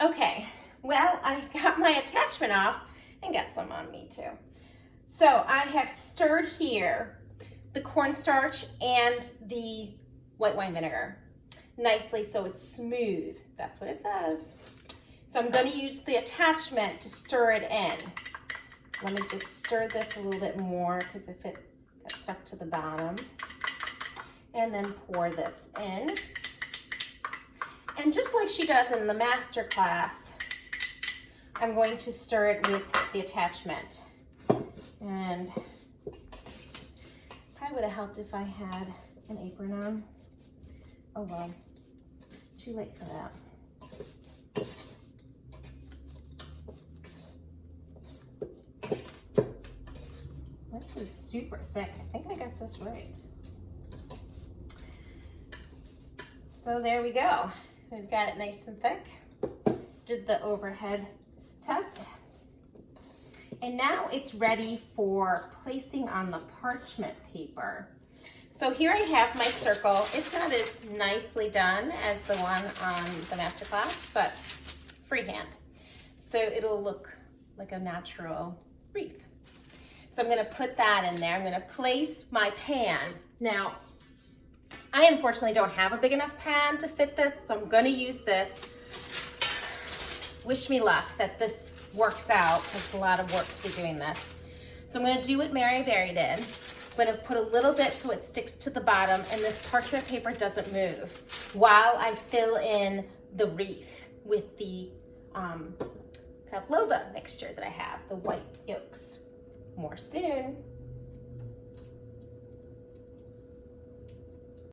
Okay, well, I got my attachment off and got some on me too. So I have stirred here the cornstarch and the white wine vinegar nicely so it's smooth. That's what it says. So I'm going to use the attachment to stir it in. Let me just stir this a little bit more because if it got stuck to the bottom. And then pour this in. And just like she does in the master class, I'm going to stir it with the attachment. And probably would have helped if I had an apron on. Oh well, too late for that. This is super thick. I think I got this right. So there we go. We've got it nice and thick. Did the overhead test. And now it's ready for placing on the parchment paper. So here I have my circle. It's not as nicely done as the one on the masterclass, but freehand. So it'll look like a natural wreath. So I'm gonna put that in there. I'm gonna place my pan. Now, I unfortunately don't have a big enough pan to fit this, so I'm gonna use this. Wish me luck that this works out. It's a lot of work to be doing this. So I'm gonna do what Mary Berry did. I'm gonna put a little bit so it sticks to the bottom and this parchment paper doesn't move while I fill in the wreath with the pavlova mixture that I have, the white yolks. More soon.